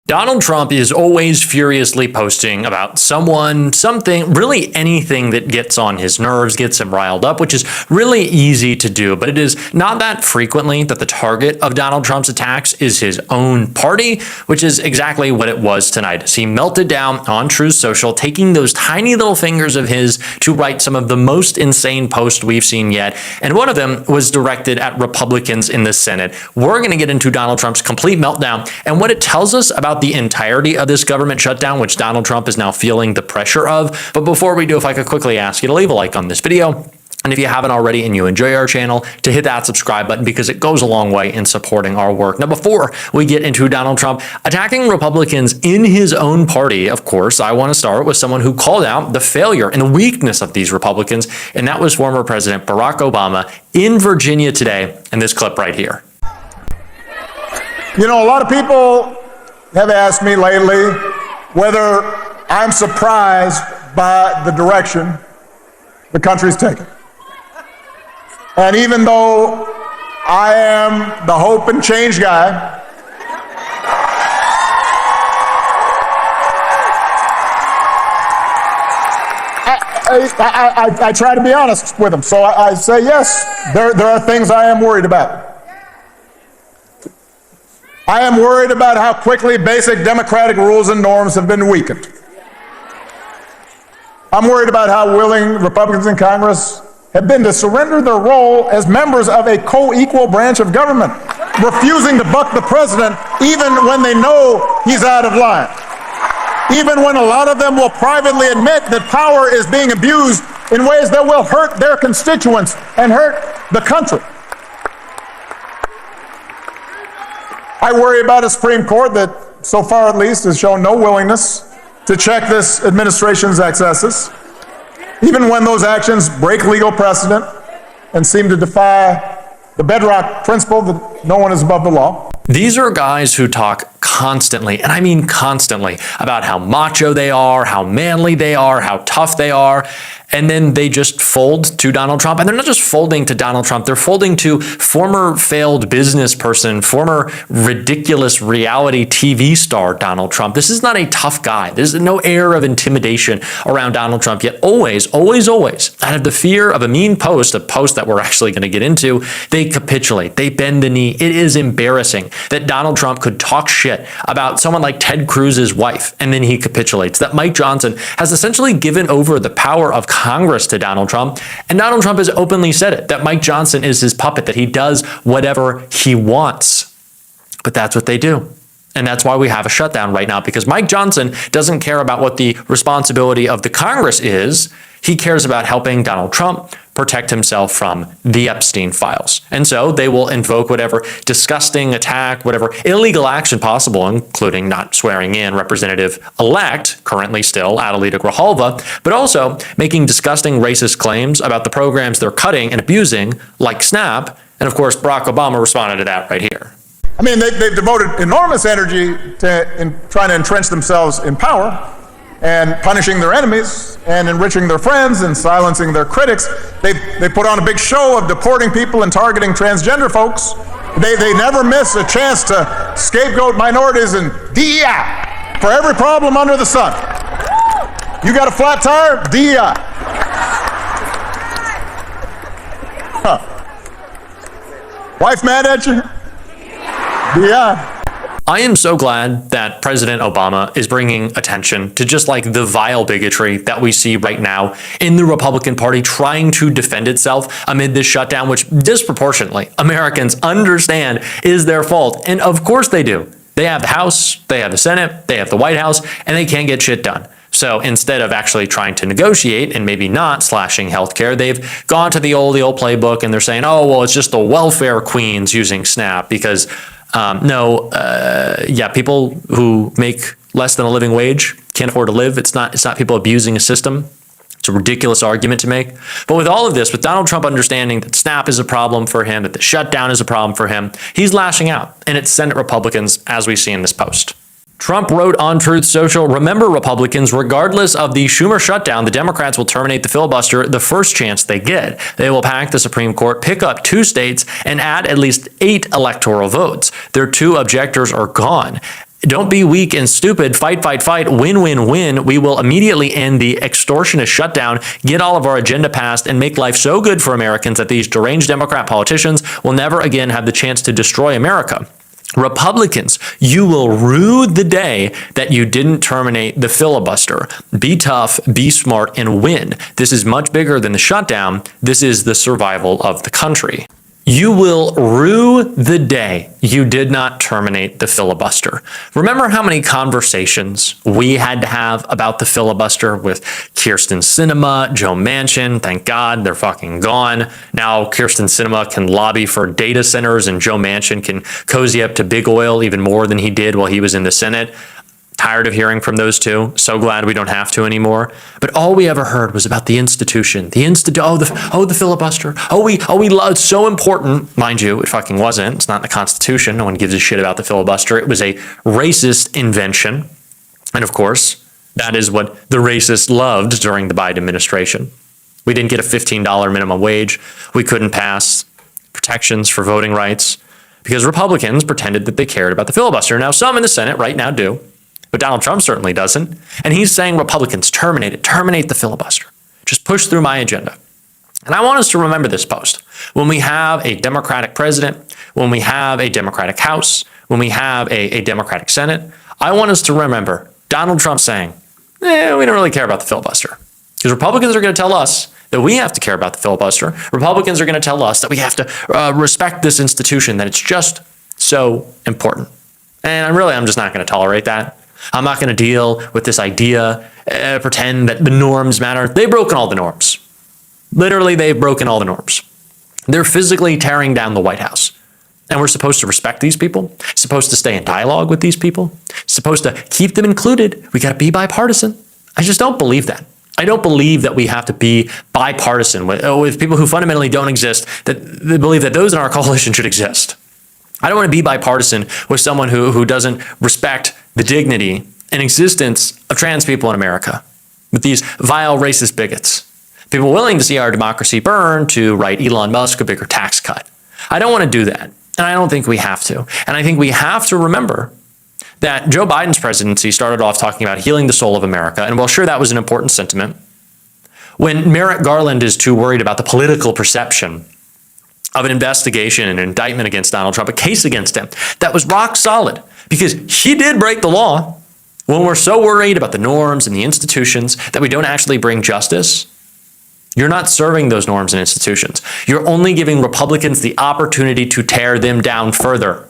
Donald Trump is always furiously posting about someone, something, really anything that gets on his nerves, gets him riled up, which is really easy to do. But it is not that frequently that the target of Donald Trump's attacks is his own party, which is exactly what it was tonight, as he melted down on Truth Social, taking those tiny little fingers of his to write some of the most insane posts we've seen yet. And one of them was directed at Republicans in the Senate. We're going to get into Donald Trump's complete meltdown and what it tells us about the entirety of this government shutdown, which Donald Trump is now feeling the pressure of. But before we do, if I could quickly ask you to leave a like on this video, and if you haven't already and you enjoy our channel, to hit that subscribe button because it goes a long way in supporting our work. Now, before we get into Donald Trump attacking Republicans in his own party, of course, I want to start with someone who called out the failure and the weakness of these Republicans, and that was former President Barack Obama in Virginia today, in this clip right here. You know, a lot of people have asked me lately whether I'm surprised by the direction the country's taken. And even though I am the hope and change guy, I try to be honest with them. So I say, yes, there are things I am worried about. I am worried about how quickly basic democratic rules and norms have been weakened. I'm worried about how willing Republicans in Congress have been to surrender their role as members of a co-equal branch of government, refusing to buck the president even when they know he's out of line. Even when a lot of them will privately admit that power is being abused in ways that will hurt their constituents and hurt the country. I worry about a Supreme Court that, so far at least, has shown no willingness to check this administration's excesses, even when those actions break legal precedent and seem to defy the bedrock principle that no one is above the law. These are guys who talk constantly, and I mean constantly, about how macho they are, how manly they are, how tough they are, and then they just fold to Donald Trump. And they're not just folding to Donald Trump, they're folding to former failed business person, former ridiculous reality TV star Donald Trump. This is not a tough guy. There's no air of intimidation around Donald Trump, yet always, out of the fear of a mean post, a post that we're actually going to get into, they capitulate, they bend the knee. It is embarrassing that Donald Trump could talk shit about someone like Ted Cruz's wife, and then he capitulates, that Mike Johnson has essentially given over the power of Congress to Donald Trump, and Donald Trump has openly said it, that Mike Johnson is his puppet, that he does whatever he wants. But that's what they do. And that's why we have a shutdown right now, because Mike Johnson doesn't care about what the responsibility of the Congress is. He cares about helping Donald Trump protect himself from the Epstein files. And so they will invoke whatever disgusting attack, whatever illegal action possible, including not swearing in Representative-elect, currently still Adelita Grijalva, but also making disgusting racist claims about the programs they're cutting and abusing, like SNAP. And of course, Barack Obama responded to that right here. I mean, they've devoted enormous energy to trying to entrench themselves in power and punishing their enemies and enriching their friends and silencing their critics. They put on a big show of deporting people and targeting transgender folks. They never miss a chance to scapegoat minorities and DEI for every problem under the sun. You got a flat tire? DEI. Wife mad at you? DEI. I am so glad that President Obama is bringing attention to just like the vile bigotry that we see right now in the Republican Party trying to defend itself amid this shutdown, which disproportionately Americans understand is their fault. And of course they do. They have the House, they have the Senate, they have the White House, and they can't get shit done. So instead of actually trying to negotiate and maybe not slashing healthcare, they've gone to the old playbook and they're saying, oh, well, it's just the welfare queens using SNAP because people who make less than a living wage can't afford to live. It's not people abusing a system. It's a ridiculous argument to make. But with all of this, with Donald Trump understanding that SNAP is a problem for him, that the shutdown is a problem for him, he's lashing out. And it's Senate Republicans, as we see in this post. Trump wrote on Truth Social, remember Republicans, regardless of the Schumer shutdown, the Democrats will terminate the filibuster the first chance they get. They will pack the Supreme Court, pick up 2 states, and add at least 8 electoral votes. Their 2 objectors are gone. Don't be weak and stupid. Fight, fight, fight. Win, win, win. We will immediately end the extortionist shutdown, get all of our agenda passed, and make life so good for Americans that these deranged Democrat politicians will never again have the chance to destroy America. Republicans, you will rue the day that you didn't terminate the filibuster. Be tough, be smart, and win. This is much bigger than the shutdown. This is the survival of the country. You will rue the day you did not terminate the filibuster. Remember how many conversations we had to have about the filibuster with Kyrsten Sinema, Joe Manchin? Thank God they're fucking gone. Now Kyrsten Sinema can lobby for data centers and Joe Manchin can cozy up to big oil even more than he did while he was in the Senate. Tired of hearing from those two. So glad we don't have to anymore. But all we ever heard was about the institution. The filibuster. We love, it's so important. Mind you, it fucking wasn't. It's not in the Constitution. No one gives a shit about the filibuster. It was a racist invention. And of course, that is what the racists loved during the Biden administration. We didn't get a $15 minimum wage. We couldn't pass protections for voting rights because Republicans pretended that they cared about the filibuster. Now, some in the Senate right now do. But Donald Trump certainly doesn't. And he's saying, Republicans, terminate the filibuster. Just push through my agenda. And I want us to remember this post. When we have a Democratic president, when we have a Democratic House, when we have a Democratic Senate, I want us to remember Donald Trump saying, we don't really care about the filibuster. Because Republicans are going to tell us that we have to care about the filibuster. Republicans are going to tell us that we have to respect this institution, that it's just so important. And I'm just not going to tolerate that. I'm not going to deal with this idea, pretend that the norms matter. They've broken all the norms. Literally, they've broken all the norms. They're physically tearing down the White House. And we're supposed to respect these people, supposed to stay in dialogue with these people, supposed to keep them included. We got to be bipartisan. I just don't believe that. I don't believe that we have to be bipartisan with people who fundamentally don't exist, that they believe that those in our coalition should exist. I don't want to be bipartisan with someone who doesn't respect the dignity and existence of trans people in America, with these vile racist bigots. People willing to see our democracy burn to write Elon Musk a bigger tax cut. I don't want to do that, and I don't think we have to. And I think we have to remember that Joe Biden's presidency started off talking about healing the soul of America, and while sure that was an important sentiment, when Merrick Garland is too worried about the political perception of an investigation and an indictment against Donald Trump, a case against him that was rock solid because he did break the law. When we're so worried about the norms and the institutions that we don't actually bring justice, you're not serving those norms and institutions. You're only giving Republicans the opportunity to tear them down further.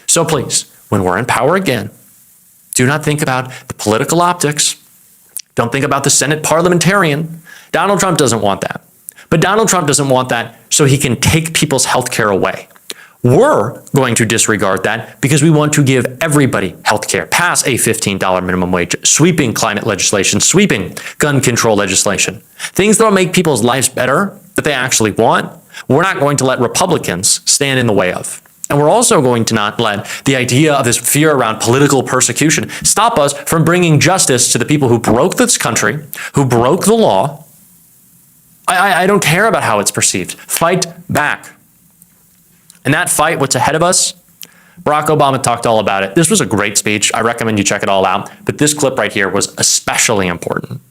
So please, when we're in power again, do not think about the political optics. Don't think about the Senate parliamentarian. Donald Trump doesn't want that. But Donald Trump doesn't want that so he can take people's health care away. We're going to disregard that because we want to give everybody health care, pass a $15 minimum wage, sweeping climate legislation, sweeping gun control legislation, things that will make people's lives better that they actually want. We're not going to let Republicans stand in the way of. And we're also going to not let the idea of this fear around political persecution stop us from bringing justice to the people who broke this country, who broke the law. I don't care about how it's perceived. Fight back. And that fight, what's ahead of us, Barack Obama talked all about it. This was a great speech. I recommend you check it all out. But this clip right here was especially important.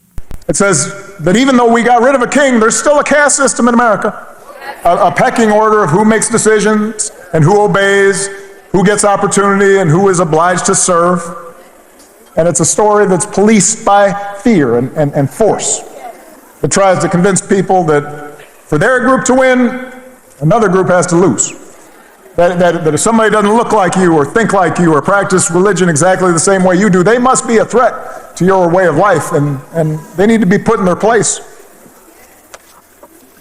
It says that even though we got rid of a king, there's still a caste system in America, a pecking order of who makes decisions and who obeys, who gets opportunity and who is obliged to serve. And it's a story that's policed by fear and force. It tries to convince people that for their group to win, another group has to lose. That if somebody doesn't look like you or think like you or practice religion exactly the same way you do, they must be a threat to your way of life and they need to be put in their place.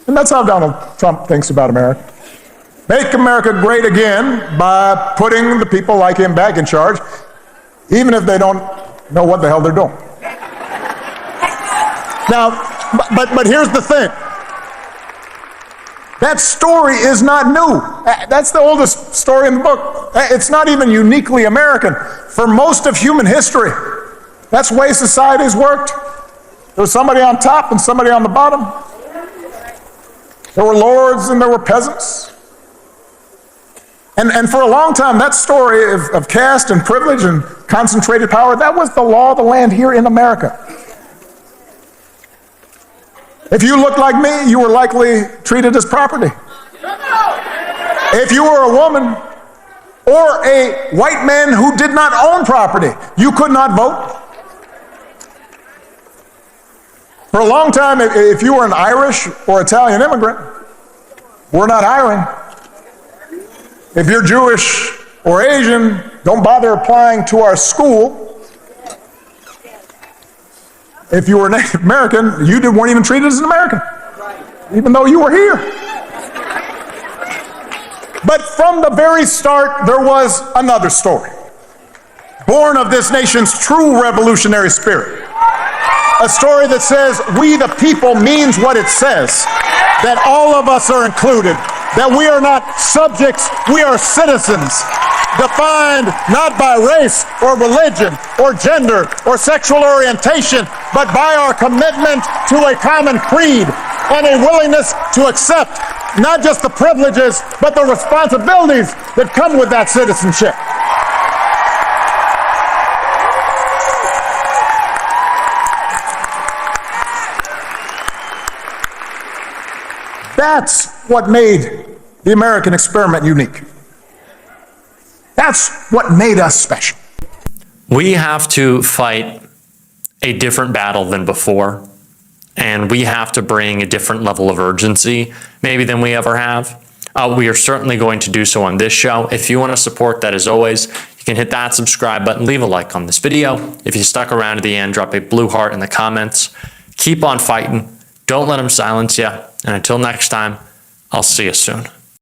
And that's how Donald Trump thinks about America. Make America great again by putting the people like him back in charge, even if they don't know what the hell they're doing. Now, but here's the thing. That story is not new. That's the oldest story in the book. It's not even uniquely American. For most of human history, that's the way society's worked. There was somebody on top and somebody on the bottom. There were lords and there were peasants. And for a long time, that story of caste and privilege and concentrated power, that was the law of the land here in America. If you looked like me, you were likely treated as property. If you were a woman or a white man who did not own property, you could not vote. For a long time, if you were an Irish or Italian immigrant, we're not hiring. If you're Jewish or Asian, don't bother applying to our school. If you were Native American, you weren't even treated as an American, even though you were here. But from the very start, there was another story, born of this nation's true revolutionary spirit. A story that says we the people means what it says, that all of us are included, that we are not subjects, we are citizens, defined not by race or religion or gender or sexual orientation, but by our commitment to a common creed and a willingness to accept not just the privileges, but the responsibilities that come with that citizenship. That's what made the American experiment unique. That's what made us special. We have to fight a different battle than before, and we have to bring a different level of urgency, maybe than we ever have. We are certainly going to do so on this show. If you want to support that, as always, you can hit that subscribe button, leave a like on this video. If you stuck around to the end, drop a blue heart in the comments. Keep on fighting. Don't let them silence you. And until next time, I'll see you soon.